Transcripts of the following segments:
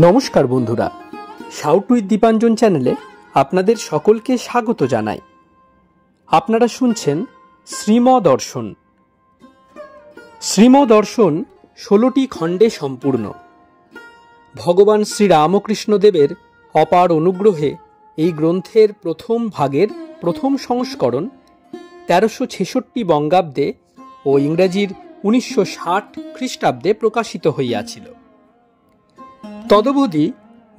নমস্কার বন্ধুরা, shout with Dipanjan চ্যানেলে আপনাদের সকলকে স্বাগত জানাই। আপনারা শুনছেন শ্রীমদর্শন। শ্রীমদর্শন 16টি খণ্ডে সম্পূর্ণ। ভগবান শ্রীরামকৃষ্ণদেবের অপার অনুগ্রহে এই গ্রন্থের প্রথম ভাগের প্রথম সংস্করণ 1366 বঙ্গাব্দে ও ইংরেজির 1960 খ্রিস্টাব্দে প্রকাশিত হইয়াছিল। তদবধি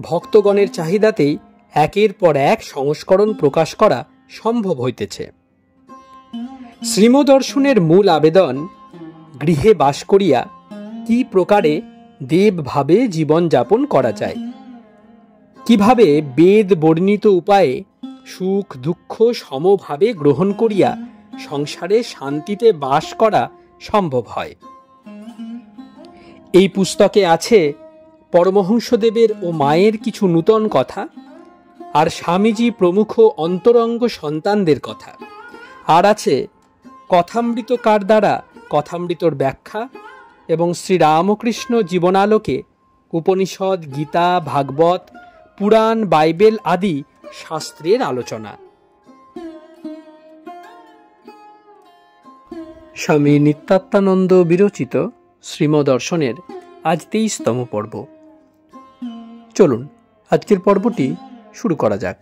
ভক্তগণের চাহিদাতেই একের পর এক সংস্করণ প্রকাশ করা সম্ভব হইতেছে। শ্রীমদর্শনের মূল আবেদন, গৃহে বাস করিয়া কি প্রকারে দেবভাবে জীবনযাপন করা যায়, কিভাবে বেদ বর্ণিত উপায়ে সুখ দুঃখ সমভাবে গ্রহণ করিয়া সংসারে শান্তিতে বাস করা সম্ভব হয়। এই পুস্তকে আছে পরমহংসদেবের ও মায়ের কিছু নূতন কথা, আর স্বামীজি প্রমুখ অন্তরঙ্গ সন্তানদের কথা, আর আছে কথামৃতকার দ্বারা কথামৃতর ব্যাখ্যা এবং শ্রীরামকৃষ্ণ জীবনালোকে উপনিষদ, গীতা, ভাগবত, পুরাণ, বাইবেল আদি শাস্ত্রের আলোচনা। স্বামী নিত্যাত্মানন্দ বিরচিত শ্রীমদর্শনের আজ 23তম পর্ব। চলুন আজকের পর্বটি শুরু করা যাক।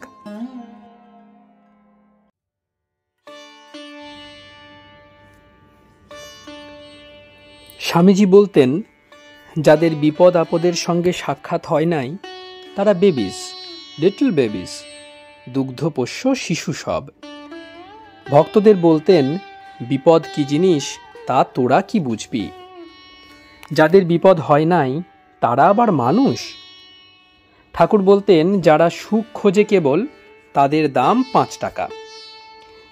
স্বামীজি বলতেন, যাদের বিপদ আপদের সঙ্গে সাক্ষাৎ হয় নাই তারা বেবিস, লিটল বেবিস, দুগ্ধপোষ্য শিশু সব। ভক্তদের বলতেন, বিপদ কি জিনিস তা তোরা কি বুঝবি। যাদের বিপদ হয় নাই তারা আবার মানুষ। ঠাকুর বলতেন, যারা সুখ খোঁজে কেবল তাদের দাম 5 টাকা,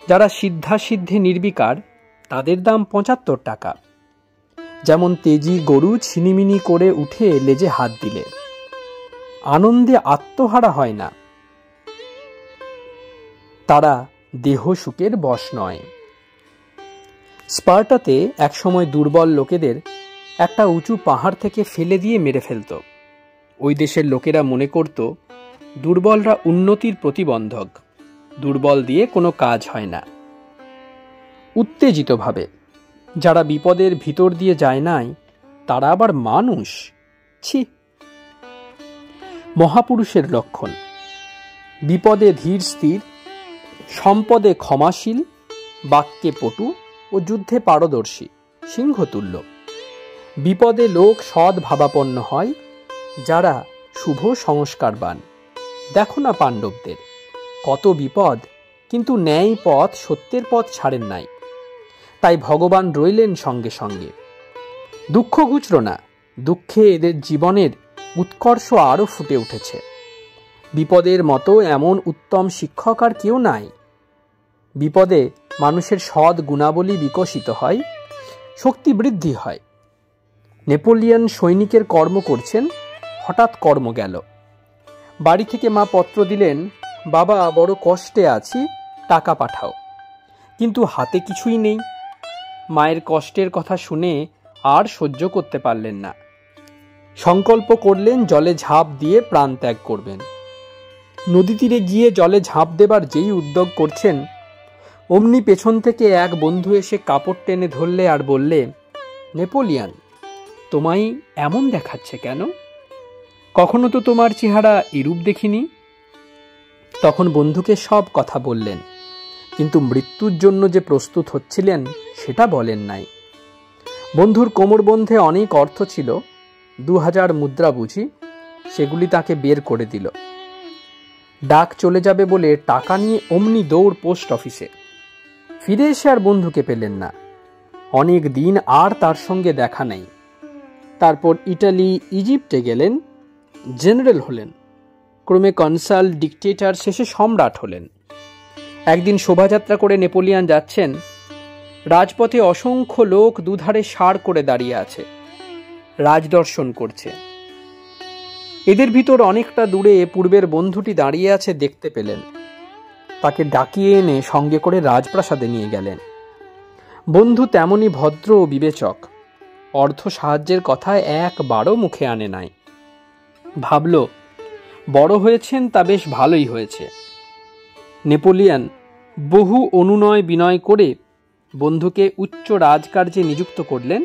যারা সিদ্ধাসিদ্ধে নির্বিকার তাদের দাম 75 টাকা। যেমন তেজি গরু ছিনিমিনি করে উঠে লেজে হাত দিলে আনন্দে আত্মহারা হয় না, তারা দেহ সুখের বশ নয়। স্পার্টাতে একসময় দুর্বল লোকেদের একটা উঁচু পাহাড় থেকে ফেলে দিয়ে মেরে ফেলত। ওই দেশের লোকেরা মনে করত দুর্বলরা উন্নতির প্রতিবন্ধক, দুর্বল দিয়ে কোনো কাজ হয় না। উত্তেজিতভাবে যারা বিপদের ভিতর দিয়ে যায় নাই তারা আবার মানুষ। ছি! মহাপুরুষের লক্ষণ, বিপদে ধীর স্থির, সম্পদে ক্ষমাশীল, বাক্যে পটু ও যুদ্ধে পারদর্শী, সিংহতুল্য। বিপদে লোক সৎ ভাবাপন্ন হয় যারা শুভ সংস্কারবান। দেখো না পাণ্ডবদের, কত বিপদ, কিন্তু ন্যায় পথ সত্যের পথ ছাড়েন নাই, তাই ভগবান রইলেন সঙ্গে সঙ্গে। দুঃখ ঘুচল না, দুঃখে এদের জীবনের উৎকর্ষ আরও ফুটে উঠেছে। বিপদের মতো এমন উত্তম শিক্ষক আর কেউ নাই। বিপদে মানুষের সৎ গুণাবলী বিকশিত হয়, শক্তি বৃদ্ধি হয়। নেপোলিয়ন সৈনিকের কর্ম করছেন, হঠাৎ কর্ম গেল। বাড়ি থেকে মা পত্র দিলেন, বাবা বড় কষ্টে আছি, টাকা পাঠাও। কিন্তু হাতে কিছুই নেই। মায়ের কষ্টের কথা শুনে আর সহ্য করতে পারলেন না। সংকল্প করলেন জলে ঝাঁপ দিয়ে প্রাণ ত্যাগ করবেন। নদী তীরে গিয়ে জলে ঝাঁপ দেবার যেই উদ্যোগ করছেন, অমনি পেছন থেকে এক বন্ধু এসে কাপড় টেনে ধরলে আর বললে, নেপোলিয়ন, তোমায় এমন দেখাচ্ছে কেন? কখনো তো তোমার চেহারা এরূপ দেখিনি। তখন বন্ধুকে সব কথা বললেন, কিন্তু মৃত্যুর জন্য যে প্রস্তুত হচ্ছিলেন সেটা বলেন নাই। বন্ধুর কোমরবন্ধে অনেক অর্থ ছিল, 2000 মুদ্রা বুঝি, সেগুলি তাকে বের করে দিল। ডাক চলে যাবে বলে টাকা নিয়ে অমনি দৌড় পোস্ট অফিসে। ফিরে এসে আর বন্ধুকে পেলেন না। অনেক দিন আর তার সঙ্গে দেখা নেই। তারপর ইটালি, ইজিপ্টে গেলেন, জেনারেল হলেন, ক্রমে কনসাল, ডিকটেটর, শেষে সম্রাট হলেন। একদিন শোভাযাত্রা করে নেপোলিয়ন যাচ্ছেন। রাজপথে অসংখ্য লোক দুধারে সার করে দাঁড়িয়ে আছে, রাজদর্শন করছে। এদের ভিতর অনেকটা দূরে পূর্বের বন্ধুটি দাঁড়িয়ে আছে দেখতে পেলেন। তাকে ডাকিয়ে এনে সঙ্গে করে রাজপ্রাসাদে নিয়ে গেলেন। বন্ধু তেমনি ভদ্র ও বিবেচক, অর্থ সাহায্যের কথা একবারও মুখে আনে নাই। ভাবল, বড় হয়েছেন তা বেশ ভালোই হয়েছে। নেপোলিয়ন বহু অনুনয় বিনয় করে বন্ধুকে উচ্চ রাজকার্যে নিযুক্ত করলেন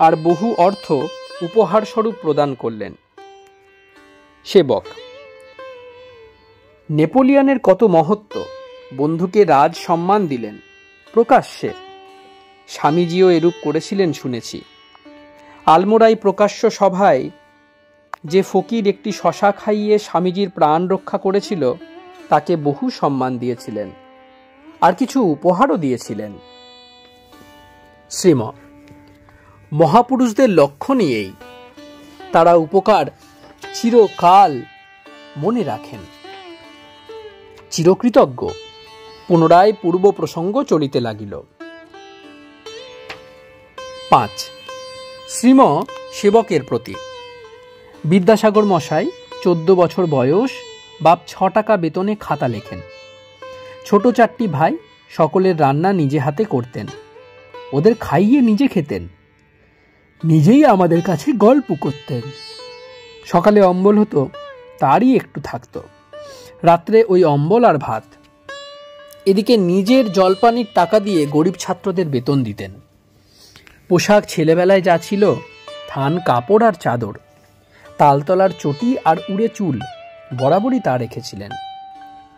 আর বহু অর্থ উপহারস্বরূপ প্রদান করলেন। সেবক নেপোলিয়নের কত মহত্ব, বন্ধুকে রাজ সম্মান দিলেন প্রকাশ্যে। স্বামীজিও এরূপ করেছিলেন শুনেছি। আলমোড়ায় প্রকাশ্য সভায় যে ফকির একটি শশা খাইয়ে স্বামীজির প্রাণ রক্ষা করেছিল তাকে বহু সম্মান দিয়েছিলেন, আর কিছু উপহারও দিয়েছিলেন। শ্রীম মহাপুরুষদের লক্ষ্য নিয়েই তারা উপকার চিরকাল মনে রাখেন। চিরকৃতজ্ঞ। পুনরায় পূর্ব প্রসঙ্গ চলিতে লাগিল। 5. শ্রীম সেবকের প্রতি। বিদ্যাসাগর মশাই 14 বছর বয়স, বাপ 6 টাকা বেতনে খাতা লেখেন। ছোট 4টি ভাই, সকলের রান্না নিজে হাতে করতেন। ওদের খাইয়ে নিজে খেতেন, নিজেই আমাদের কাছে গল্প করতেন। সকালে অম্বল হতো, তারই একটু থাকতো। রাত্রে ওই অম্বল আর ভাত। এদিকে নিজের জলপানির টাকা দিয়ে গরিব ছাত্রদের বেতন দিতেন। পোশাক ছেলেবেলায় যা ছিল, থান কাপড় আর চাদর, তালতলার চটি আর উড়ে চুল বরাবরই তা রেখেছিলেন।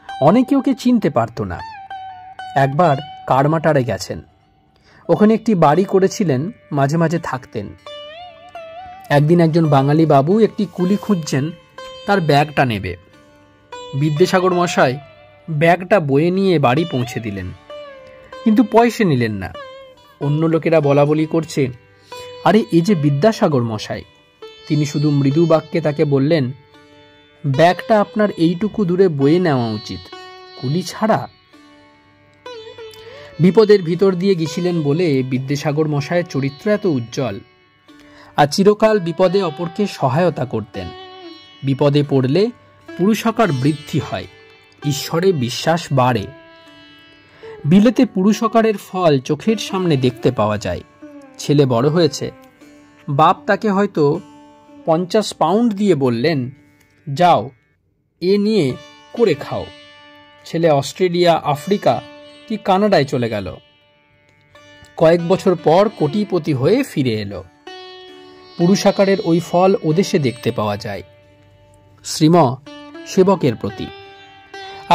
অনেকে ওকে চিনতে পারত না। একবার কারমাটারে গেছেন, ওখানে একটি বাড়ি করেছিলেন, মাঝে মাঝে থাকতেন। একদিন একজন বাঙালি বাবু একটি কুলি খুঁজছেন, তার ব্যাগটা নেবে। বিদ্যাসাগর মশাই ব্যাগটা বয়ে নিয়ে বাড়ি পৌঁছে দিলেন, কিন্তু পয়সা নিলেন না। অন্য লোকেরা বলা বলি করছে, আরে এই যে বিদ্যাসাগর মশাই। তিনি শুধু মৃদু বাক্যে তাকে বললেন, ব্যাগটা আপনার এইটুকু দূরে বয়ে নেওয়া উচিত, কুলি ছাড়া। বিপদের ভিতর দিয়ে গেছিলেন বলে বিদ্যাসাগর মশায়ের চরিত্র এত উজ্জ্বল, আর চিরকাল বিপদে অপরকে সহায়তা করতেন। বিপদে পড়লে পুরুষকার বৃদ্ধি হয়, ঈশ্বরে বিশ্বাস বাড়ে। বিলেতে পুরুষকারের ফল চোখের সামনে দেখতে পাওয়া যায়। ছেলে বড় হয়েছে, বাপ তাকে হয়তো 50 পাউন্ড দিয়ে বললেন, যাও এ নিয়ে করে খাও। ছেলে অস্ট্রেলিয়া, আফ্রিকা কি কানাডায় চলে গেল। কয়েক বছর পর কোটিপতি হয়ে ফিরে এলো। পুরুষাকারের ওই ফল ওদেশে দেখতে পাওয়া যায়। শ্রীম সেবকের প্রতি।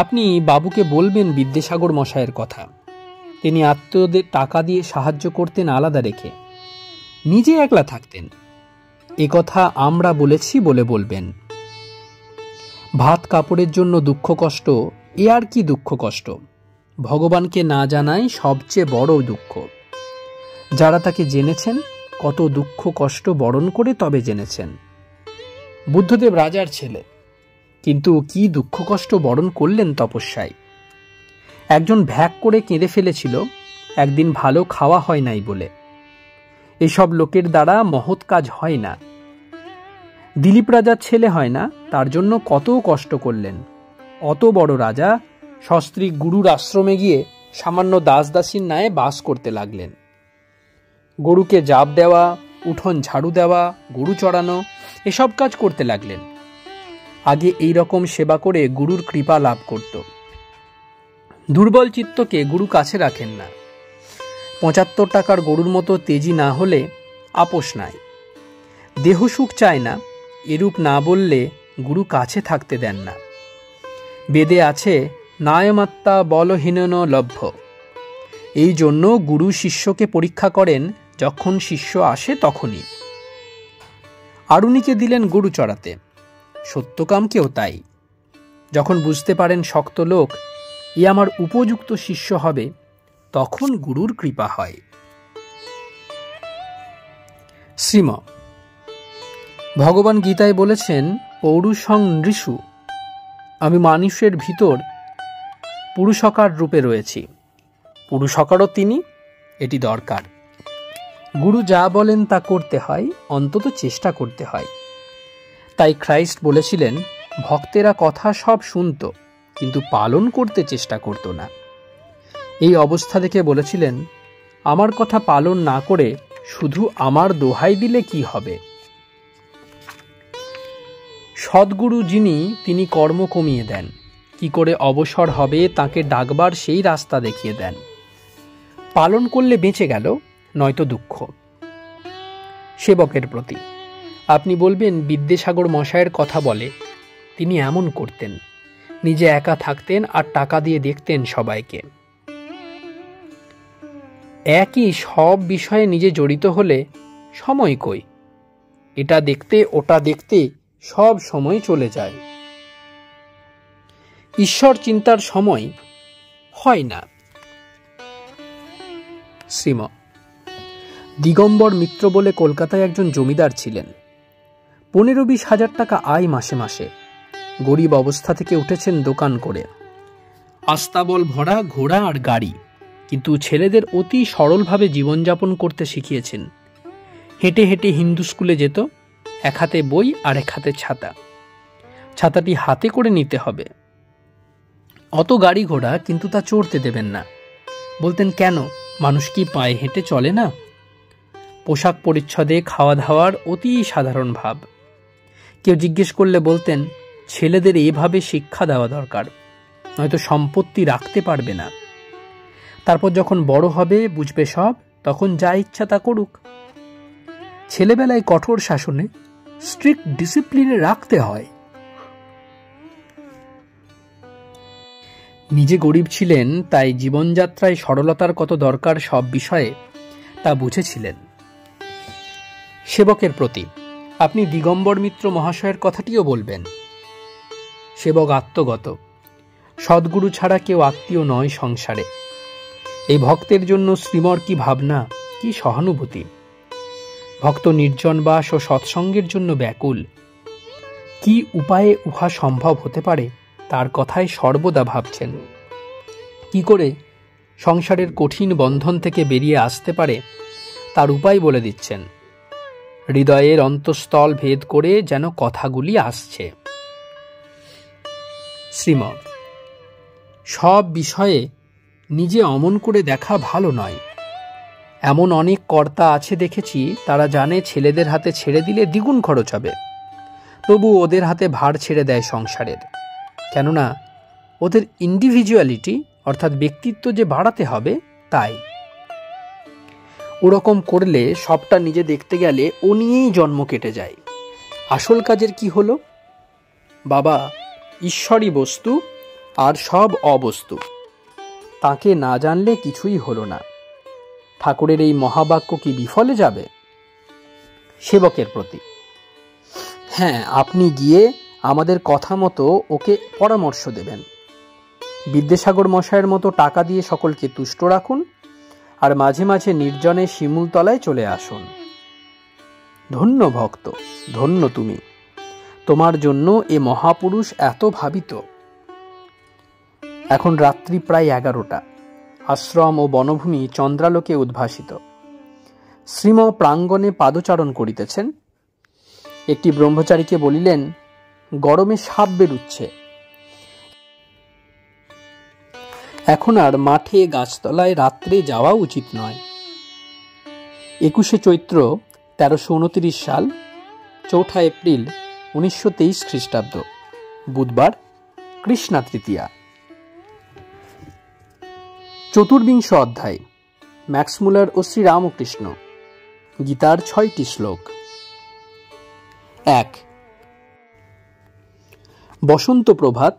আপনি বাবুকে বলবেন বিদ্যাসাগর মশায়ের কথা। তিনি আত্মীয়দের টাকা দিয়ে সাহায্য করতেন আলাদা রেখে, নিজে একলা থাকতেন। এ কথা আমরা বলেছি বলে বলবেন। ভাত কাপড়ের জন্য দুঃখ কষ্ট, এ আর কি দুঃখ কষ্ট, ভগবানকে না জানাই সবচেয়ে বড় দুঃখ। যারা তাকে জেনেছেন কত দুঃখ কষ্ট বরণ করে তবে জেনেছেন। বুদ্ধদেব রাজার ছেলে, কিন্তু কি দুঃখ কষ্ট বরণ করলেন তপস্যায়। একজন ভ্যাক করে কেঁদে ফেলেছিল একদিন ভালো খাওয়া হয় নাই বলে। এসব লোকের দ্বারা মহৎ কাজ হয় না। দিলীপ রাজার ছেলে হয় না, তার জন্য কত কষ্ট করলেন। অত বড় রাজা সস্ত্রীক গুরুর আশ্রমে গিয়ে সামান্য দাসদাসীর ন্যায় বাস করতে লাগলেন। গরুকে জাপ দেওয়া, উঠোন ঝাড়ু দেওয়া, গরু চড়ানো, এসব কাজ করতে লাগলেন। আগে এই রকম সেবা করে গুরুর কৃপা লাভ করত। দুর্বল চিত্তকে গুরু কাছে রাখেন না। 75 টাকার গরুর মতো তেজি না হলে আপোষ নাই। দেহ সুখ চায় না, এরূপ না বললে গুরু কাছে থাকতে দেন না। বেদে আছে, নায়মাত্তা বলহীনন লভ্য। এই জন্য গুরু শিষ্যকে পরীক্ষা করেন, যখন শিষ্য আসে তখনই। আরুণীকে দিলেন গরু চড়াতে, সত্যকামকেও তাই। যখন বুঝতে পারেন শক্ত লোক এ আমার উপযুক্ত শিষ্য হবে, তখন গুরুর কৃপা হয়। শ্রীম ভগবান গীতায় বলেছেন, পৌরুষং নৃষু, আমি মানুষের ভিতর পুরুষকার রূপে রয়েছি। পুরুষকারও তিনি, এটি দরকার। গুরু যা বলেন তা করতে হয়, অন্তত চেষ্টা করতে হয়। তাই খ্রাইস্ট বলেছিলেন, ভক্তেরা কথা সব শুনত, কিন্তু পালন করতে চেষ্টা করত না। এই অবস্থা দেখে বলেছিলেন, আমার কথা পালন না করে শুধু আমার দোহাই দিলে কি হবে? সদ্গুরু যিনি, তিনি কর্ম কমিয়ে দেন, কি করে অবসর হবে তাকে ডাকবার সেই রাস্তা দেখিয়ে দেন। পালন করলে বেঁচে গেল, নয়তো দুঃখ। সেবকের প্রতি আপনি বলবেন বিদ্যাসাগর মশায়ের কথা বলে, তিনি এমন করতেন, নিজে একা থাকতেন আর টাকা দিয়ে দেখতেন সবাইকে। একই সব বিষয়ে নিজে জড়িত হলে সময় কই? এটা দেখতে ওটা দেখতে সব সময় চলে যায়, ঈশ্বর চিন্তার সময় হয় না। শ্রীম দিগম্বর মিত্র বলে কলকাতায় একজন জমিদার ছিলেন। 15-20 হাজার টাকা আয় মাসে মাসে। গরিব অবস্থা থেকে উঠেছেন দোকান করে, আস্তাবল ভরা ঘোড়া আর গাড়ি, কিন্তু ছেলেদের অতি সরলভাবে জীবনযাপন করতে শিখিয়েছেন। হেঁটে হেঁটে হিন্দু স্কুলে যেত, এক হাতে বই আর এক হাতে ছাতা। ছাতাটি হাতে করে নিতে হবে। অত গাড়ি ঘোড়া, কিন্তু তা চড়তে দেবেন না। বলতেন, কেন, মানুষ কি পায়ে হেঁটে চলে না? পোশাক পরিচ্ছদে, খাওয়া দাওয়ার অতি সাধারণ ভাব। কেউ জিজ্ঞেস করলে বলতেন, ছেলেদের এভাবে শিক্ষা দেওয়া দরকার, নয়তো সম্পত্তি রাখতে পারবে না। তারপর যখন বড় হবে, বুঝবে সব, তখন যা ইচ্ছা তা করুক। ছেলেবেলায় কঠোর শাসনে, স্ট্রিক্ট ডিসিপ্লিনে রাখতে হয়। নিজে গরিব ছিলেন, তাই জীবনযাত্রায় সরলতার কত দরকার সব বিষয়ে তা বুঝেছিলেন। সেবকের প্রতি আপনি দিগম্বর মিত্র মহাশয়ের কথাটিও বলবেন। সেবক আত্মগত, সদ্গুরু ছাড়া কেউ আত্মীয় নয় সংসারে। এই ভক্তের জন্য শ্রীমর কি ভাবনা, কি সহানুভূতি! ভক্ত নির্জনবাস ও সৎসঙ্গের জন্য ব্যাকুল। কি উপায়ে উহা সম্ভব হতে পারে তার কথাই সর্বদা ভাবছেন। কি করে সংসারের কঠিন বন্ধন থেকে বেরিয়ে আসতে পারে তার উপায় বলে দিচ্ছেন। হৃদয়ের অন্তঃস্থল ভেদ করে যেন কথাগুলি আসছে। শ্রীম সব বিষয়ে নিজে অমন করে দেখা ভালো নয়। এমন অনেক কর্তা আছে দেখেছি, তারা জানে ছেলেদের হাতে ছেড়ে দিলে দ্বিগুণ খরচ হবে, তবু ওদের হাতে ভার ছেড়ে দেয় সংসারের। কেননা ওদের ইন্ডিভিজুয়ালিটি অর্থাৎ ব্যক্তিত্ব যে বাড়াতে হবে তাই। ওরকম করলে সবটা নিজে দেখতে গেলে ও নিয়েই জন্ম কেটে যায়। আসল কাজের কি হলো? বাবা ঈশ্বরই বস্তু আর সব অবস্তু, তাকে না জানলে কিছুই হলো না। ঠাকুরের এই মহাবাক্য কি বিফলে যাবে? সেবকের প্রতি হ্যাঁ, আপনি গিয়ে আমাদের কথা মতো ওকে পরামর্শ দেবেন। বিদ্যাসাগর মশায়ের মতো টাকা দিয়ে সকলকে তুষ্ট রাখুন, আর মাঝে মাঝে নির্জনে শিমুলতলায় চলে আসুন। ধন্য ভক্ত, ধন্য তুমি, তোমার জন্য এ মহাপুরুষ এত ভাবিত। এখন রাত্রি প্রায় 11টা। আশ্রম ও বনভূমি চন্দ্রালোকে উদ্ভাসিত। শ্রীম প্রাঙ্গণে পাদচারণ করিতেছেন। একটি ব্রহ্মচারীকে বলিলেন, গরমে সাপ বেরুচ্ছে, এখন আর মাঠে গাছতলায় রাত্রে যাওয়া উচিত নয়। 21শে চৈত্র 1329 সাল, 4 এপ্রিল 1923 খ্রিস্টাব্দ, বুধবার, কৃষ্ণা তৃতীয়া। চতুর্বিংশ অধ্যায়, ম্যাক্সমূলার ও শ্রীরামকৃষ্ণ, গীতার 6টি শ্লোক। 1। বসন্ত প্রভাত,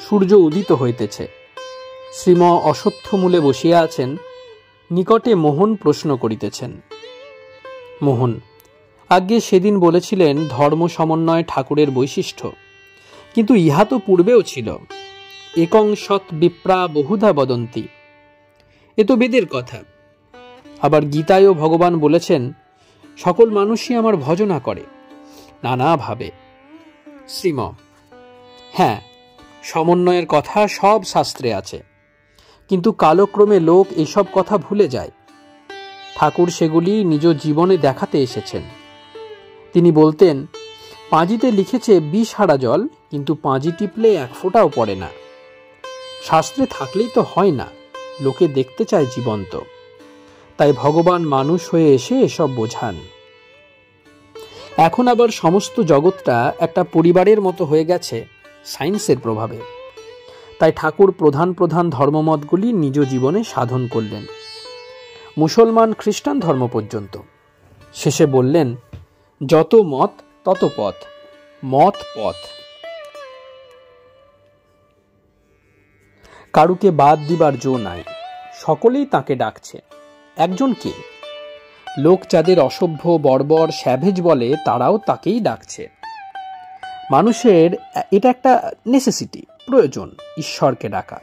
সূর্য উদিত হইতেছে। শ্রীম অশ্বত্থমূলে বসিয়া আছেন। নিকটে মোহন প্রশ্ন করিতেছেন। মোহন: আজ্ঞে সেদিন বলেছিলেন ধর্ম সমন্বয় ঠাকুরের বৈশিষ্ট্য, কিন্তু ইহা তো পূর্বেও ছিল। একং সৎ বিপ্রা বহুধা বদন্তি, এ তো বেদের কথা। আবার গীতায়ও ভগবান বলেছেন, সকল মানুষই আমার ভজনা করে নানাভাবে। শ্রীম: হ্যাঁ, সমন্বয়ের কথা সব শাস্ত্রে আছে, কিন্তু কালক্রমে লোক এসব কথা ভুলে যায়। ঠাকুর সেগুলি নিজ জীবনে দেখাতে এসেছেন। তিনি বলতেন, পাঁজিতে লিখেছে বিষ হারা জল, কিন্তু পাঁজি টিপলে এক ফোঁটাও পড়ে না। শাস্ত্রে থাকলেই তো হয় না, লোকে দেখতে চায় জীবন্ত। তাই ভগবান মানুষ হয়ে এসে এসব বোঝান। এখন আবার সমস্ত জগৎটা একটা পরিবারের মতো হয়ে গেছে সায়েন্সের প্রভাবে। তাই ঠাকুর প্রধান প্রধান ধর্মমতগুলি নিজ জীবনে সাধন করলেন, মুসলমান খ্রিস্টান ধর্ম পর্যন্ত। শেষে বললেন, যত মত তত পথ, মত পথ। কারুকে বাদ দিবার জো নাই, সকলেই তাকে ডাকছে। একজন কে? লোক যাদের অসভ্য, বর্বর, স্যাভেজ বলে, তারাও তাকেই ডাকছে। মানুষের এটা একটা নেসেসিটি, প্রয়োজন ঈশ্বরকে ডাকা।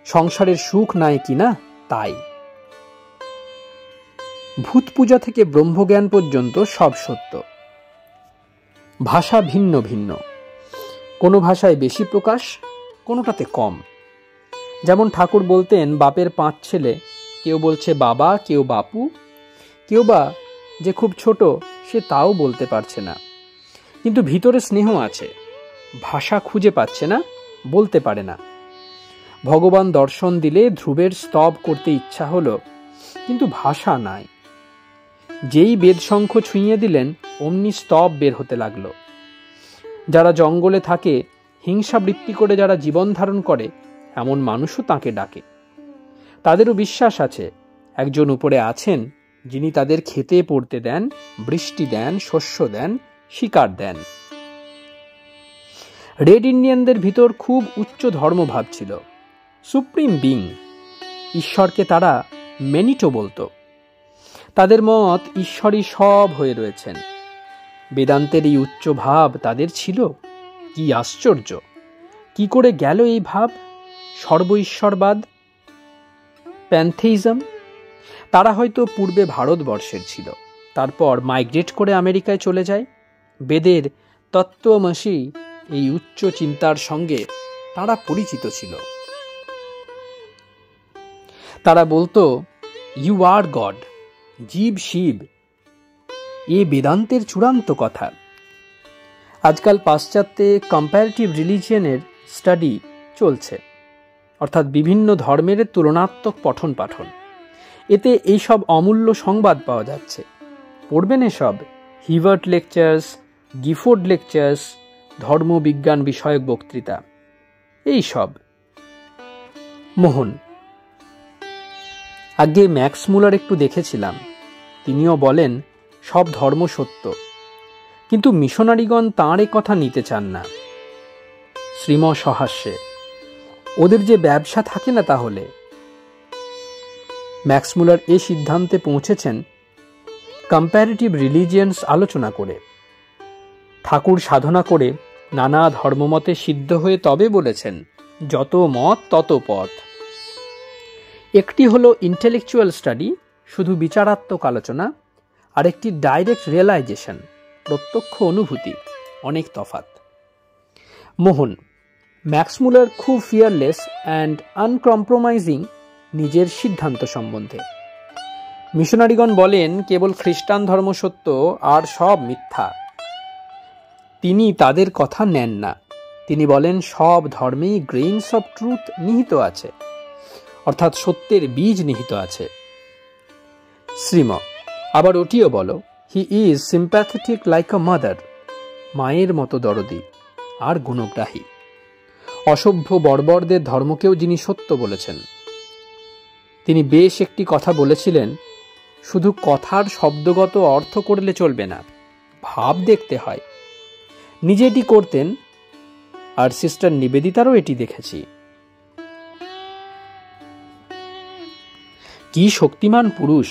সংসারের সুখ নাই কিনা তাই। ভূত পূজা থেকে ব্রহ্মজ্ঞান পর্যন্ত সব সত্য। ভাষা ভিন্ন ভিন্ন, কোনো ভাষায় বেশি প্রকাশ, কোনোটাতে কম। যেমন ঠাকুর বলতেন বাপের 5 ছেলে, কেউ বলছে বাবা, কেউ বাপু, কেউ বা যে খুব ছোট সে তাও বলতে পারছে না, কিন্তু ভিতরে স্নেহ আছে, ভাষা খুঁজে পাচ্ছে না, বলতে পারে না। ভগবান দর্শন দিলে ধ্রুবের স্তব করতে ইচ্ছা হলো, কিন্তু ভাষা নাই। যেই বেদ শঙ্খ ছুঁয়ে দিলেন অমনি স্তব বের হতে লাগলো। যারা জঙ্গলে থাকে, হিংসা বৃত্তি করে যারা জীবন ধারণ করে, এমন মানুষও তাকে ডাকে। তাদেরও বিশ্বাস আছে একজন উপরে আছেন, যিনি তাদের খেতে পড়তে দেন, বৃষ্টি দেন, শস্য দেন, শিকার দেন। রেড ইন্ডিয়ানদের ভিতর খুব উচ্চ ধর্মভাব ছিল, সুপ্রিম বিং। ঈশ্বরকে তারা মেনিটো বলতো। তাদের মত ঈশ্বরই সব হয়ে রয়েছেন। বেদান্তের এই উচ্চ ভাব তাদের ছিল। কি আশ্চর্য! কি করে গেল এই ভাব? সর্ব ঈশ্বরবাদ, প্যান্থেইজম। তারা হয়তো পূর্বে ভারতবর্ষের ছিল, তারপর মাইগ্রেট করে আমেরিকায় চলে যায়। বেদের তত্ত্বমসি এই উচ্চ চিন্তার সঙ্গে তারা পরিচিত ছিল। তারা বলতো ইউ আর গড, জীব শিব। এ বেদান্তের চূড়ান্ত কথা। আজকাল পাশ্চাত্যে কম্প্যারেটিভ রিলিজিয়নের স্টাডি চলছে, অর্থাৎ বিভিন্ন ধর্মের তুলনাত্মক পঠন পাঠন। এতে এইসব অমূল্য সংবাদ পাওয়া যাচ্ছে। পড়বেন এসব হিভার্ট লেকচার্স, গিফোর্ড লেকচার্স, ধর্মবিজ্ঞান বিষয়ক বক্তৃতা, এইসব। মোহন আগে ম্যাক্স মুলার একটু দেখেছিলাম, তিনিও বলেন সব ধর্ম সত্য, কিন্তু মিশনারিগণ তাঁর এ কথা নিতে চান না। শ্রীম সহাস্যে ওদের যে ব্যবসা থাকে না, তাহলে ম্যাক্স মুলার এ সিদ্ধান্তে পৌঁছেছেন কম্প্যারেটিভ রিলিজিয়ন্স আলোচনা করে। ঠাকুর সাধনা করে নানা ধর্মমতে সিদ্ধ হয়ে তবে বলেছেন যত মত তত পথ। একটি হলো ইন্টেলেকচুয়াল স্টাডি, শুধু বিচারাত্মক আলোচনা, আর একটি ডাইরেক্ট রিয়েলাইজেশন, প্রত্যক্ষ অনুভূতি, অনেক তফাৎ। মোহন ম্যাক্স মুলার খুব ফিয়ারলেস অ্যান্ড আনকম্প্রোমাইজিং নিজের সিদ্ধান্ত সম্বন্ধে। মিশনারিগণ বলেন কেবল খ্রিস্টান ধর্ম সত্য, আর সব মিথ্যা। তিনি তাদের কথা নেন না। তিনি বলেন সব ধর্মেই গ্রেইনস অফ ট্রুথ নিহিত আছে, অর্থাৎ সত্যের বীজ নিহিত আছে। শ্রীম আবার ওটিও বলো, he is sympathetic like a mother, মায়ের মতো দরদি আর গুণগ্রাহী। অসভ্য বর্বরদের ধর্মকেও যিনি সত্য বলেছেন। তিনি বেশ একটি কথা বলেছিলেন, শুধু কথার শব্দগত অর্থ করলে চলবে না, ভাব দেখতে হয়। নিজে এটি করতেন, আর সিস্টার নিবেদিতারও এটি দেখেছি। কি শক্তিমান পুরুষ!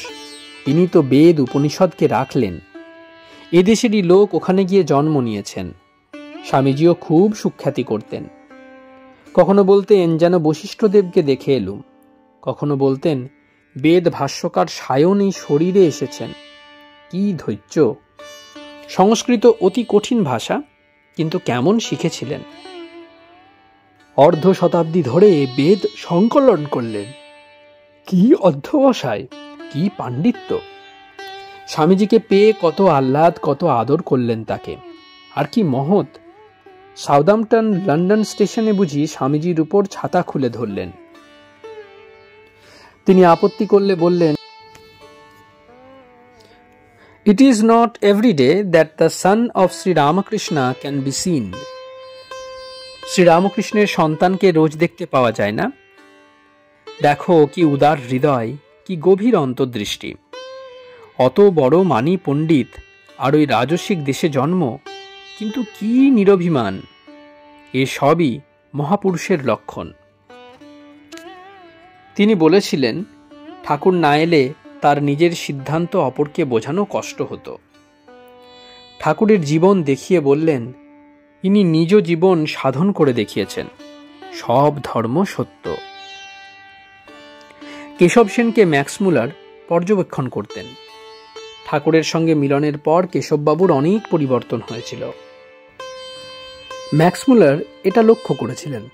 তিনি তো বেদ উপনিষদকে রাখলেন। এদেশেরই লোক ওখানে গিয়ে জন্ম নিয়েছেন। স্বামীজিও খুব সুখ্যাতি করতেন। কখনো বলতেন যেন বশিষ্ঠদেবকে দেখে এলুম, কখনো বলতেন বেদ ভাষ্যকার সায়ন এই শরীরে এসেছেন। কি ধৈর্য! সংস্কৃত অতি কঠিন ভাষা, কিন্তু কেমন শিখেছিলেন। অর্ধ শতাব্দী ধরে বেদ সংকলন করলেন। কি অধ্যবসায়, কি পাণ্ডিত্য! স্বামীজিকে পেয়ে কত আহ্লাদ, কত আদর করলেন তাকে। আর কি মহৎ! সাউদাম্পটন লন্ডন স্টেশনে বুঝি স্বামীজির উপর ছাতা খুলে ধরলেন। তিনি আপত্তি করলে বললেন, It is not every day that the son of Sri Ramakrishna can be seen. Shri রামকৃষ্ণের সন্তানকে রোজ দেখতে পাওয়া যায় না। দেখো কি উদার হৃদয়, কি গভীর অন্তর্দৃষ্টি। অত বড় মানি পণ্ডিত আর ওই রাজস্বিক দেশে জন্ম, কিন্তু কি নিরভিমান। এ সবই মহাপুরুষের লক্ষণ। তিনি বলেছিলেন, ঠাকুর না এলে তার নিজের সিদ্ধান্ত অপরকে বোঝানো কষ্ট হতো। ঠাকুরের জীবন দেখিয়ে বললেন, ইনি নিজ জীবন সাধন করে দেখিয়েছেন, সব ধর্ম সত্য। কেশব সেনকে ম্যাক্সমূলার পর্যবেক্ষণ করতেন। ঠাকুরের সঙ্গে মিলনের পর কেশববাবুর অনেক পরিবর্তন হয়েছিল। ম্যাক্সমূলার এটা লক্ষ্য করেছিলেন,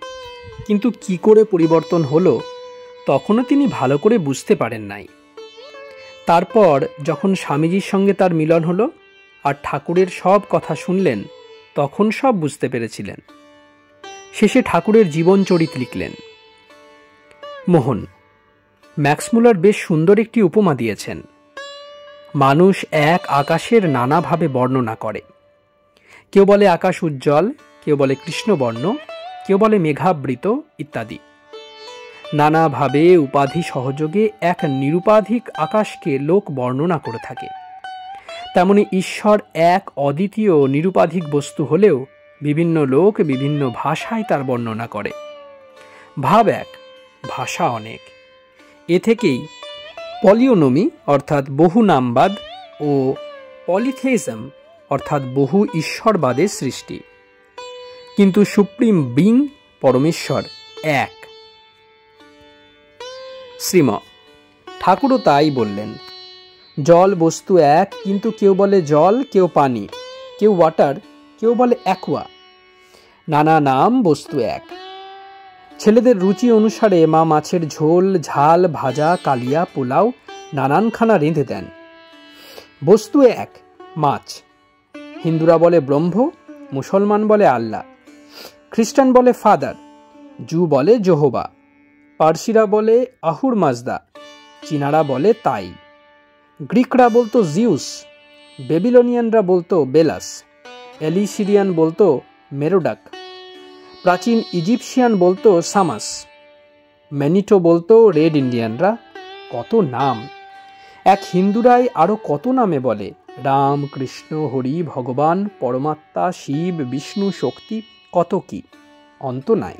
কিন্তু কি করে পরিবর্তন হলো তখনও তিনি ভালো করে বুঝতে পারেন নাই। তারপর যখন স্বামীজির সঙ্গে তার মিলন হলো আর ঠাকুরের সব কথা শুনলেন, তখন সব বুঝতে পেরেছিলেন। শেষে ঠাকুরের জীবনচরিত লিখলেন। মোহন, ম্যাক্সমূলার বেশ সুন্দর একটি উপমা দিয়েছেন। মানুষ এক আকাশের নানাভাবে বর্ণনা করে। কেউ বলে আকাশ উজ্জ্বল, কেউ বলে কৃষ্ণবর্ণ, কেউ বলে মেঘাবৃত ইত্যাদি। নানাভাবে উপাধি সহযোগে এক নিরুপাধিক আকাশকে লোক বর্ণনা করে থাকে। তেমনি ঈশ্বর এক অদ্বিতীয় নিরুপাধিক বস্তু হলেও বিভিন্ন লোক বিভিন্ন ভাষায় তার বর্ণনা করে। ভাব এক, ভাষা অনেক। এ থেকেই পলিওনমি অর্থাৎ বহু নামবাদ ও পলিথেইজম অর্থাৎ বহু ঈশ্বরবাদের সৃষ্টি। কিন্তু সুপ্রিম বিং পরমেশ্বর এক। শ্রীম ঠাকুরও তাই বললেন। জল বস্তু এক, কিন্তু কেউ বলে জল, কেউ পানি, কেউ ওয়াটার, কেউ বলে অ্যাকোয়া। নানা নাম, বস্তু এক। ছেলেদের রুচি অনুসারে মা মাছের ঝোল, ঝাল, ভাজা, কালিয়া, পোলাও নানানখানা রেঁধে দেন। বস্তু এক, মাছ। হিন্দুরা বলে ব্রহ্ম, মুসলমান বলে আল্লাহ, খ্রিস্টান বলে ফাদার, জু বলে জেহোবা, পার্সিরা বলে আহুর মাজদা, চীনারা বলে তাই, গ্রিকরা বলতো জিউস, বেবিলনিয়ানরা বলতো বেলাস, এলিসিরিয়ান বলতো মেরোডাক, প্রাচীন ইজিপশিয়ান বলতো সামাস, ম্যানিটো বলতো রেড ইন্ডিয়ানরা। কত নাম! এক হিন্দুরাই আরো কত নামে বলে, রাম, কৃষ্ণ, হরি, ভগবান, পরমাত্মা, শিব, বিষ্ণু, শক্তি, কত কি, অন্ত নাই।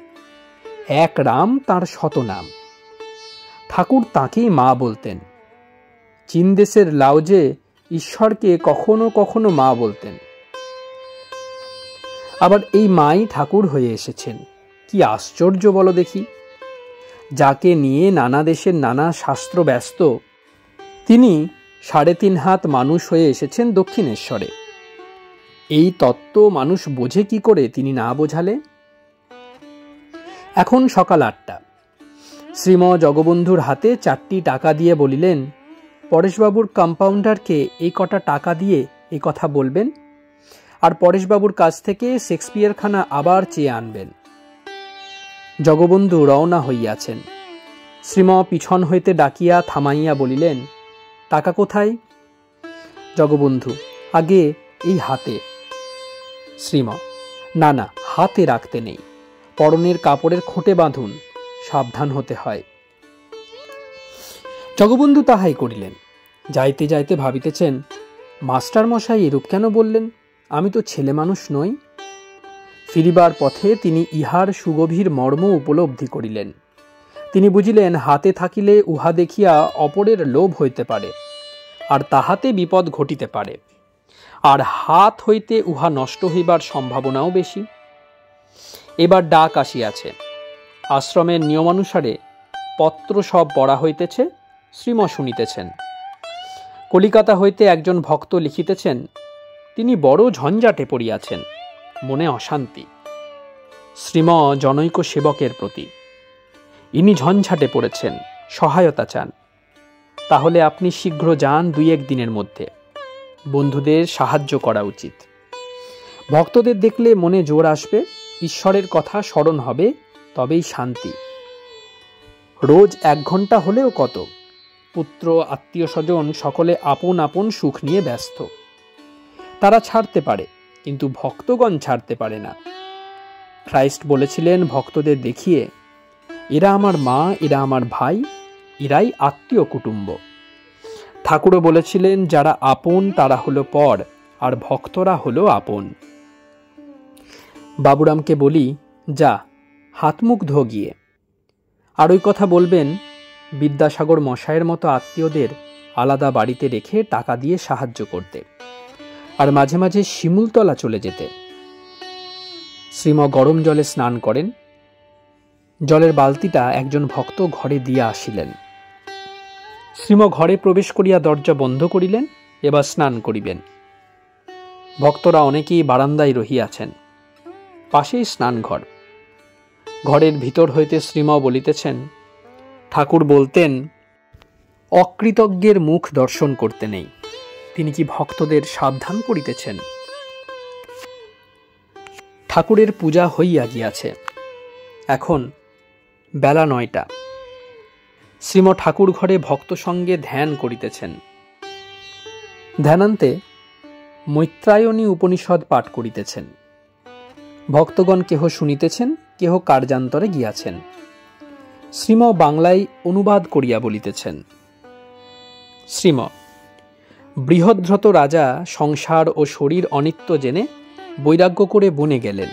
এক রাম, তার শত নাম। ঠাকুর তাকেই মা বলতেন। চীন দেশের লাওজে ঈশ্বরকে কখনো কখনো মা বলতেন। আবার এই মাই ঠাকুর হয়ে এসেছেন। কি আশ্চর্য বলো দেখি! যাকে নিয়ে নানা দেশের নানা শাস্ত্র ব্যস্ত, তিনি 3.5 হাত মানুষ হয়ে এসেছেন দক্ষিণেশ্বরে। এই তত্ত্ব মানুষ বোঝে কি করে তিনি না বোঝালে? এখন সকাল 8টা। শ্রীম জগবন্ধুর হাতে 4টি টাকা দিয়ে বলিলেন, পরেশবাবুর কম্পাউন্ডারকে এই কটা টাকা দিয়ে এই কথা বলবেন, আর পরেশবাবুর কাছ থেকে শেক্সপিয়ারখানা আবার চেয়ে আনবেন। জগবন্ধু রওনা হইয়াছেন। শ্রীম পিছন হইতে ডাকিয়া থামাইয়া বলিলেন, টাকা কোথায়? জগবন্ধু, আগে এই হাতে। শ্রীম, না না, হাতে রাখতে নেই, পরনের কাপড়ের খোঁটে বাঁধুন, সাবধান হতে হয়। জগবন্ধু তাহাই করিলেন। যাইতে যাইতে ভাবিতেছেন, মাস্টার মশাই এরূপ কেন বললেন? আমি তো ছেলে মানুষ নই। ফিরিবার পথে তিনি ইহার সুগভীর মর্ম উপলব্ধি করিলেন। তিনি বুঝিলেন, হাতে থাকিলে উহা দেখিয়া অপরের লোভ হইতে পারে, আর তাহাতে বিপদ ঘটিতে পারে, আর হাত হইতে উহা নষ্ট হইবার সম্ভাবনাও বেশি। এবার ডাক আসিয়াছে। আশ্রমের নিয়মানুসারে পত্র সব পড়া হইতেছে, শ্রীম শুনিতেছেন। কলিকাতা হইতে একজন ভক্ত লিখিতেছেন, তিনি বড় ঝঞ্ঝাটে পড়িয়াছেন, মনে অশান্তি। শ্রীম জনৈক সেবকের প্রতি। ইনি ঝঞ্ঝাটে পড়েছেন, সহায়তা চান। তাহলে আপনি শীঘ্র যান, 2-1 দিনের মধ্যে। বন্ধুদের সাহায্য করা উচিত। ভক্তদের দেখলে মনে জোর আসবে, ঈশ্বরের কথা স্মরণ হবে, তবেই শান্তি। রোজ 1 ঘন্টা হলেও কত, পুত্র, আত্মীয় স্বজন সকলে আপন আপন সুখ নিয়ে ব্যস্ত। তারা ছাড়তে পারে, কিন্তু ভক্তগণ ছাড়তে পারে না। খ্রাইস্ট বলেছিলেন ভক্তদের দেখিয়ে, এরা আমার মা, এরা আমার ভাই, এরাই আত্মীয় কুটুম্ব। ঠাকুরও বলেছিলেন যারা আপন তারা হলো পর, আর ভক্তরা হলো আপন। বাবুরামকে বলি, যা হাত মুখ ধো গিয়ে। আর ওই কথা বলবেন বিদ্যাসাগর মশায়ের মতো আত্মীয়দের আলাদা বাড়িতে রেখে টাকা দিয়ে সাহায্য করতে, আর মাঝে মাঝে শিমুলতলা চলে যেতে। শ্রীম গরম জলে স্নান করেন। জলের বালতিটা একজন ভক্ত ঘরে দিয়া আসিলেন। শ্রীম ঘরে প্রবেশ করিয়া দরজা বন্ধ করিলেন, এবার স্নান করিবেন। ভক্তরা অনেকেই বারান্দায় রহিয়াছেন। পাশেই স্নানঘর। ঘরের ভিতর হইতে শ্রীম বলিতেছেন, ঠাকুর বলতেন অকৃতজ্ঞের মুখ দর্শন করতে নেই। তিনি কি ভক্তদের সাবধান করিতেছেন? ঠাকুরের পূজা হইয়া গিয়াছে। এখন বেলা 9টা। শ্রীম ঠাকুর ঘরে ভক্ত সঙ্গে ধ্যান করিতেছেন। ধ্যানান্তে মৈত্রায়ণী উপনিষদ পাঠ করিতেছেন। ভক্তগণ কেহ শুনিতেছেন, কেহ কার্যান্তরে গিয়াছেন। শ্রীম বাংলায় অনুবাদ করিয়া বলিতেছেন। শ্রীম বৃহদ্রত রাজা সংসার ও শরীর অনিত্য জেনে বৈরাগ্য করে বনে গেলেন,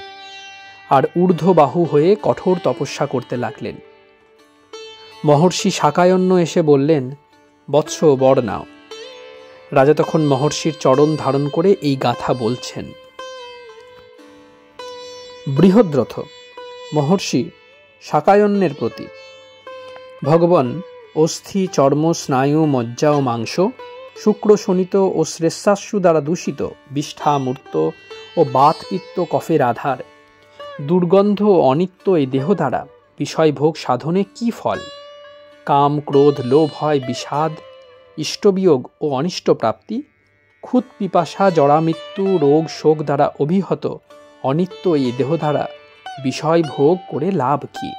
আর ঊর্ধ্ববাহু হয়ে কঠোর তপস্যা করতে লাগলেন। মহর্ষি শাকায়ন্য এসে বললেন, বৎস বর নাও। রাজা তখন মহর্ষির চরণ ধারণ করে এই গাথা বলছেন। বৃহদ্রথ মহর্ষি শাকায়ন্যের প্রতি। ভগবান অস্থি, চর্ম, স্নায়ু, মজ্জা ও মাংস, শুক্র, শোণিত ও শ্লেষাশ্রু দ্বারা দূষিত বিষ্ঠা, মূর্ত ও বাত, পিত্ত, কফের আধার, দুর্গন্ধ ও অনিত্য এই দেহ দ্বারা বিষয়ভোগ সাধনে কি ফল? কাম, ক্রোধ, লোভ হয় বিষাদ, ইষ্টবিয়োগ ও অনিষ্ট প্রাপ্তি, ক্ষুৎ, পিপাসা, জরামৃত্যু, রোগ, শোক দ্বারা অভিহত অনিত্য এই দেহ দ্বারা বিষয় ভোগ করে লাভ কি?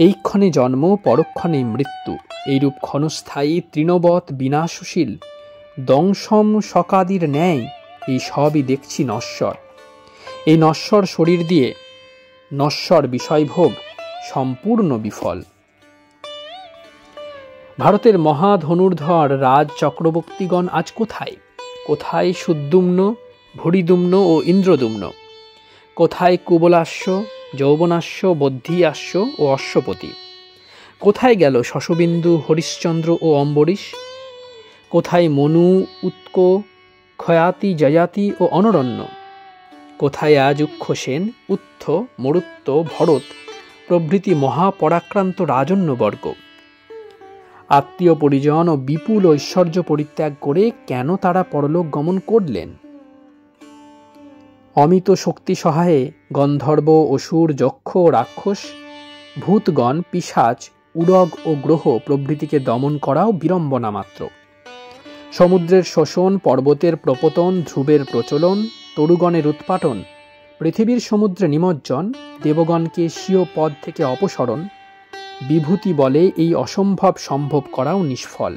এইক্ষণে জন্ম, পরক্ষণে মৃত্যু, এইরূপ ক্ষণস্থায়ী তৃণবৎ বিনাশশীল দংশম শকাদির ন্যায় এই সবই দেখছি নশ্বর। এই নশ্বর শরীর দিয়ে নশ্বর বিষয়ভোগ সম্পূর্ণ বিফল। ভারতের মহাধনুর্ধর রাজ চক্রবর্তীগণ আজ কোথায়? কোথায় সুদ্যুম্ন, ভুরিদুম্ন ও ইন্দ্রদুম্ন? কোথায় কুবলাস্য, যৌবনাস্য, বদ্ধিয়াস্য ও অশ্বপতি? কোথায় গেল শশবিন্দু, হরিশ্চন্দ্র ও অম্বরীশ? কোথায় মনু, উৎক, ক্ষয়াতি, জয়াতি ও অনরণ্য? কোথায় আজ উক্ষসেন, উত্থ, মরুত্ত, ভরত প্রভৃতি মহাপরাক্রান্ত রাজন্যবর্গ? আত্মীয় পরিজন ও বিপুল ঐশ্বর্য পরিত্যাগ করে কেন তারা পরলোক গমন করলেন? অমিত শক্তি সহায়ে গন্ধর্ব, অসুর, যক্ষ, রাক্ষস, ভূতগণ, পিশাচ, উড়গ ও গ্রহ প্রভৃতিকে দমন করাও বিড়ম্বনা মাত্র। সমুদ্রের শোষণ, পর্বতের প্রপতন, ধ্রুবের প্রচলন, তরুগণের উৎপাটন, পৃথিবীর সমুদ্রে নিমজ্জন, দেবগণকে স্বীয় পদ থেকে অপসরণ, বিভূতি বলে এই অসম্ভব সম্ভব করাও নিষ্ফল।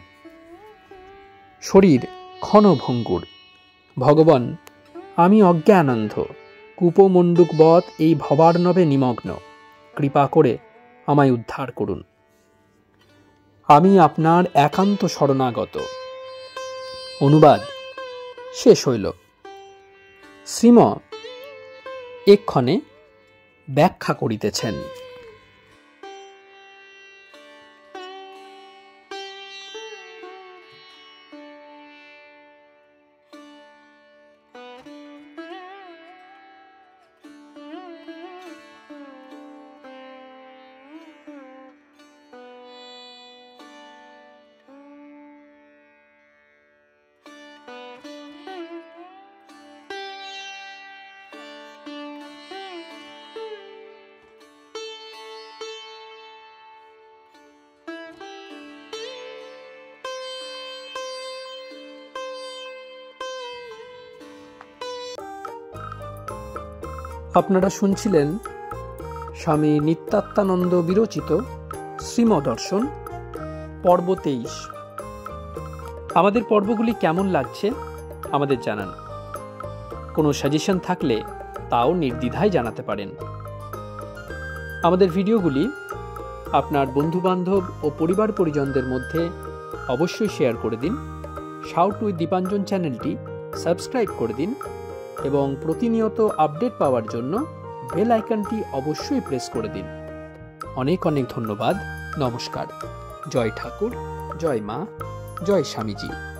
শরীর ক্ষণভঙ্গুর। ভগবান, আমি অজ্ঞানন্ধ, কূপমণ্ডুকবৎ এই ভবার্ণবে নিমগ্ন, কৃপা করে আমায় উদ্ধার করুন। আমি আপনার একান্ত শরণাগত। অনুবাদ শেষ হইল। শ্রীম এক্ষণে ব্যাখ্যা করিতেছেন। আপনারা শুনছিলেন স্বামী নিত্যাত্মানন্দ বিরচিত শ্রীমদর্শন, পর্ব 23। আমাদের পর্বগুলি কেমন লাগছে আমাদের জানান। কোনো সাজেশন থাকলে তাও নির্দ্বিধায় জানাতে পারেন। আমাদের ভিডিওগুলি আপনার বন্ধুবান্ধব ও পরিবার পরিজনদের মধ্যে অবশ্যই শেয়ার করে দিন। শাউট উইথ দীপাঞ্জন চ্যানেলটি সাবস্ক্রাইব করে দিন এবং প্রতিনিয়ত আপডেট পাওয়ার জন্য বেল আইকনটি অবশ্যই প্রেস করে দিন। অনেক অনেক ধন্যবাদ। নমস্কার। জয় ঠাকুর, জয় মা, জয় স্বামীজি।